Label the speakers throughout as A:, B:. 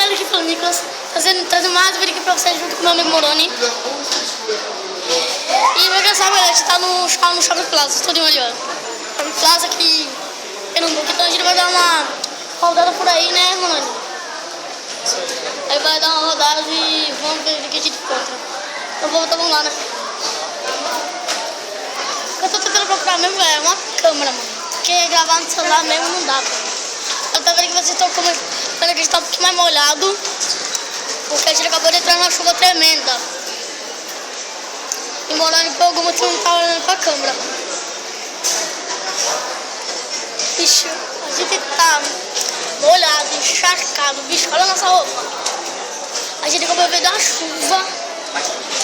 A: Rafael aqui pelo Nicolas, trazendo mais um vídeo aqui pra vocês junto com meu amigo Moroni. E vai cansar, galera, a gente tá no Shopping Plaza, tudo ali, ó. Shopping Plaza aqui em Pernambuco, então a gente vai dar uma rodada por aí, né, Moroni? Aí vai dar uma rodada e vamos ver o que a gente encontra. Então vamos lá, né? O que eu tô tentando procurar mesmo é uma câmera, mano. Porque gravar no celular mesmo não dá, pô. Eu tô vendo que vocês estão vendo que a gente tá um pouquinho mais molhado, porque a gente acabou de entrar numa chuva tremenda. E Moroni por algum motivo não tá olhando pra câmera. Bicho, a gente tá molhado, encharcado, bicho, olha a nossa roupa. A gente acabou de ver da chuva,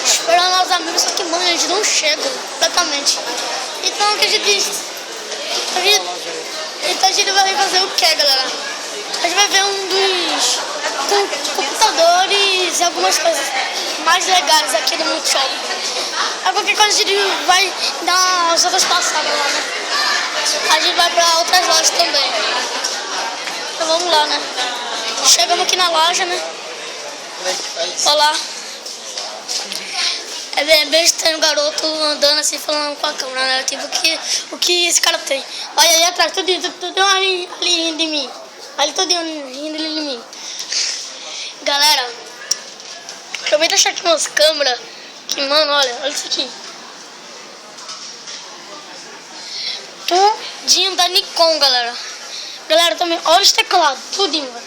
A: esperando nossos amigos, só que, mano, a gente não chega completamente. Então o que a gente vai fazer o que, galera? A gente vai ver um dos computadores e algumas coisas mais legais aqui do Multishopping. Aí qualquer coisa a gente vai dar as outras passadas lá, né? A gente vai pra outras lojas também. Então vamos lá, né? Chegamos aqui na loja, né? Olha lá. É bem estranho o garoto andando assim, falando com a câmera, né? Tipo, o que esse cara tem. Olha ali atrás, tudo ali rindo de mim. Ali tudo rindo de mim. Galera, acabei de achar aqui umas câmeras que, mano, olha isso aqui. Tudinho da Nikon, galera. Galera, também, olha os teclados, tudinho, velho.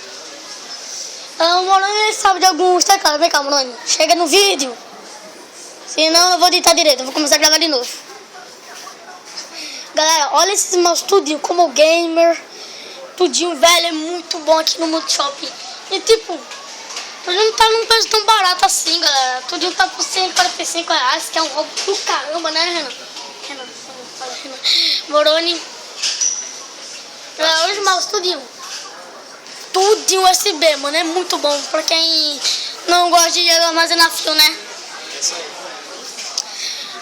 A: O Moroni sabe de alguns teclados. Vem cá, Moroni, chega no vídeo. Senão eu vou editar direito, eu vou começar a gravar de novo. Galera, olha esses mouse tudinho, como gamer. Tudinho, velho, é muito bom aqui no Multishopping. E tipo, tudinho não tá num preço tão barato assim, galera. Tudinho tá por R$145, que é um roubo do caramba, né, Renan? Renan. Moroni. Galera, olha os mouse tudinho. Tudinho USB, mano, é muito bom. Pra quem não gosta de armazenar fio, né?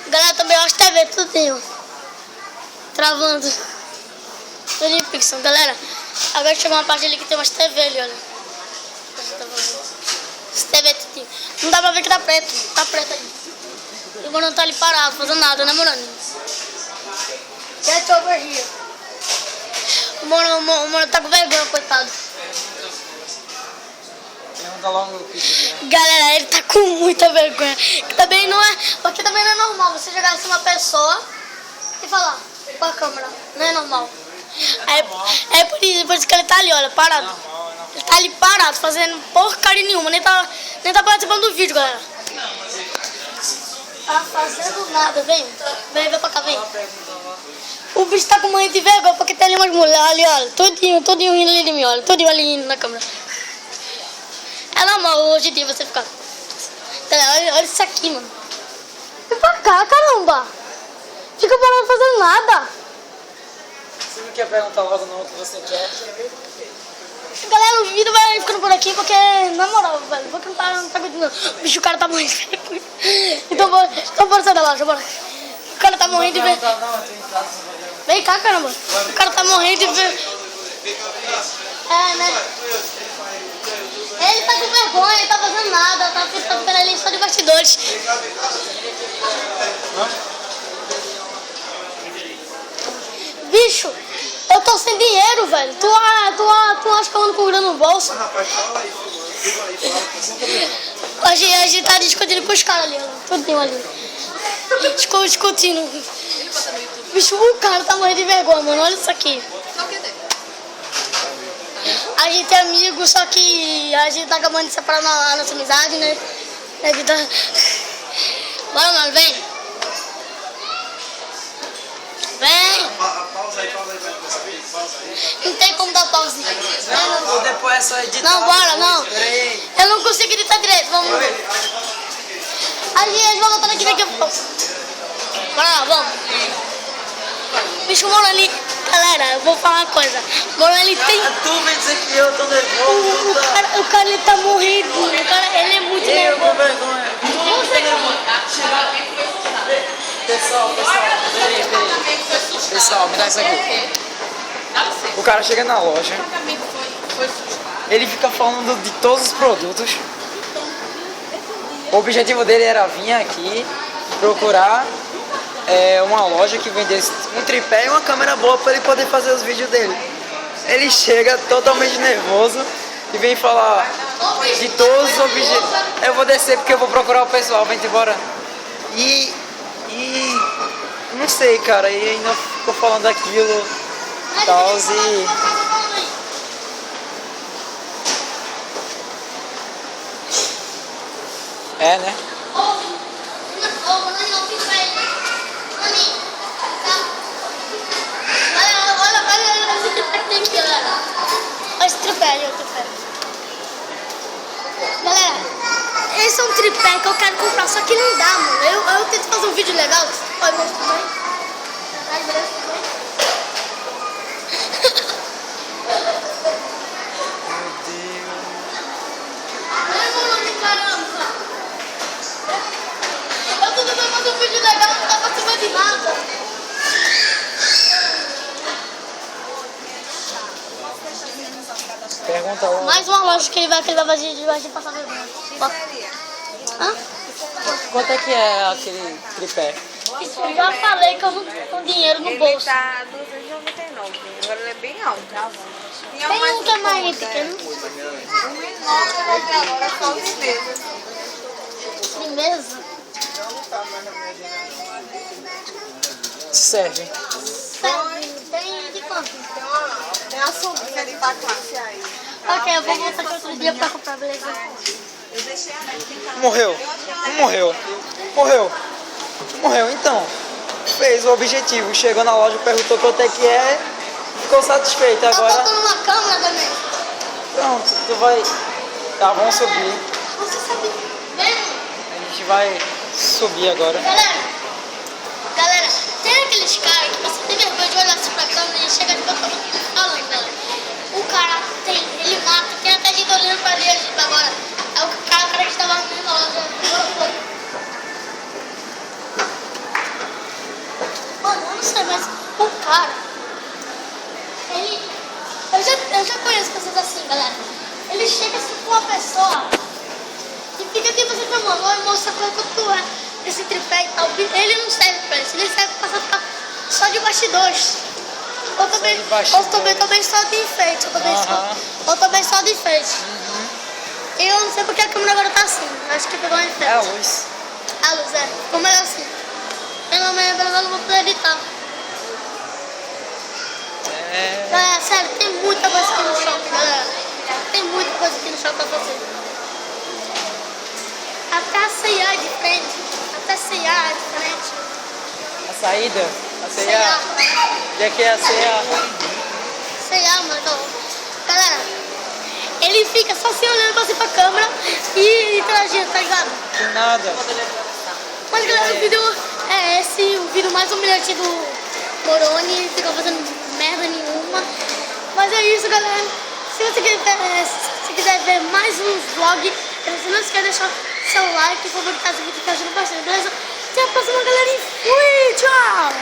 A: Galera, também olha as TV, tudinho. Travando. Tudo em pixel, galera. Agora chegou uma parte ali que tem umas TV ali, olha. As TV tudinho. Não dá pra ver que tá preto. Tá preto ali. E o Moroni tá ali parado, fazendo nada, né, Moroni? Get over here. O Moroni tá com vergonha, coitado. Galera, ele tá com muita vergonha. Que também não é, porque também não é normal você chegar assim uma pessoa e falar com a câmera. Não é normal. É por isso que ele tá ali, olha, parado. Ele tá ali parado, fazendo porcaria nenhuma. Nem tá participando do vídeo, galera. Tá fazendo nada, vem pra cá, vem. O bicho tá com mãe de vergonha, porque tem ali umas mulheres ali, olha. Todinho rindo ali de mim, olha. Todinho ali rindo na câmera. É normal hoje em dia você ficar. Olha isso aqui, mano. Vem pra cá, caramba. Fica parado fazendo nada.
B: Você não quer perguntar logo não o que você quer?
A: Galera, o vídeo vai ficando por aqui porque, na moral, velho, vou cantar, não tá continuando. Bicho, o cara tá morrendo de vergonha. Então bora sair da loja, bora. O cara tá morrendo de vergonha. Vem cá, caramba. O cara tá morrendo de vergonha. É, né? Ele tá com vergonha, ele tá fazendo nada, tá ficando ali só de bastidores. Bicho, eu tô sem dinheiro, velho. Tu acha que eu ando com grana no bolso? A gente tá discutindo com os caras ali, ó. Tudinho ali. Discutindo. Bicho, o cara tá morrendo de vergonha, mano. Olha isso aqui. A gente é amigo, só que a gente tá acabando de separar a nossa amizade, né? Bora, mano, vem. Vem.
B: Pausa aí, pausa aí.
A: Não tem como dar pausa.
B: Não, depois é só editar.
A: Não, bora, não. Eu não consigo editar direito, vamos. A gente vai voltando aqui daqui a pouco. Bora lá, vamos. Bicho, Moroni. Galera, eu vou falar uma coisa. Moroni tem...
B: Tu vem dizer que eu tô nervoso.
A: O cara ele tá morrendo. O cara, ele é muito nervoso.
B: Eu com vergonha. Pessoal, peraí. Pessoal, me dá isso aqui. O cara chega na loja. ele fica falando de todos os produtos. O objetivo dele era vir aqui, procurar uma loja que vendesse um tripé e uma câmera boa para ele poder fazer os vídeos dele. Ele chega totalmente nervoso e vem falar de todos os objetos. Eu vou descer porque eu vou procurar o pessoal, vem embora. E não sei, cara, e ainda ficou falando daquilo e tal, e... É, né?
A: Olha esse tripé ali, o tripé. Galera, esse é um tripé que eu quero comprar, só que não dá, mano. Eu tento fazer um vídeo legal. Pode mostrar também? Ai, beleza, tudo bem? Eu tô tentando fazer um vídeo legal, não tá participando de nada.
B: Pergunta lá.
A: Mais uma loja que ele vai passar vergonha. Hã?
B: Quanto é que é aquele tripé?
A: Eu já falei que eu não tô com dinheiro no
C: Ele
A: bolso.
C: tá 299, agora ele é bem alto.
A: Tem um que é mais pequeno.
C: O menor que eu vou ver agora é só o de mesa.
A: Firmeza?
B: Serve.
A: Tem de quanto?
C: Tem a sombrinha de pacote aí.
A: Ok, eu vou voltar aqui outro dia pra comprar, beleza?
B: Morreu. Não morreu. Morreu. Morreu, então. Fez o objetivo. Chegou na loja, perguntou quanto é que é. Ficou satisfeito.
A: Tá
B: Agora,
A: faltando uma câmera também.
B: pronto, tu vai... Tá, vamos subir.
A: Você sabe mesmo?
B: A gente vai subir agora.
A: Galera, tem aqueles caras que você tem vergonha de olhar assim pra câmera e chega de totalmente falando, galera. O cara ele mata, tem até gente olhando pra ele agora. É o cara que tava na loja. Mano, eu não sei, mas o cara, eu já conheço pessoas assim, galera. Ele chega assim com uma pessoa e fica tipo assim, mano, oi moça, quanto tu é? Esse tripé e tal. Ele não serve pra isso, ele serve pra ficar só de bastidores. Ou também só de enfeite. Ou também só de enfeite. E eu não sei porque a câmera agora tá assim. Acho que pegou um enfeite.
B: É a luz.
A: A luz, é. Ficou melhor assim. Pelo menos eu não vou poder editar. Galera, sério, tem muita coisa aqui no shopping, galera. Tem muita coisa aqui no shopping pra fazer. Até a C&A é de frente. Até a C&A é de frente.
B: A saída? A C&A? Onde é que é a C&A?
A: C&A, mano. Então, galera, ele fica só se olhando assim pra câmera e interagindo, tá ligado?
B: Tem nada.
A: Mas, galera, o vídeo é esse. O vídeo mais humilhante do Moroni. Fica fazendo merda nenhuma. Mas é isso, galera. Se você quiser ver mais uns vlogs, você não esquece de deixar seu like e favoritar esse vídeo que tá ajudando bastante, beleza? Até a próxima, galera, e fui! Tchau!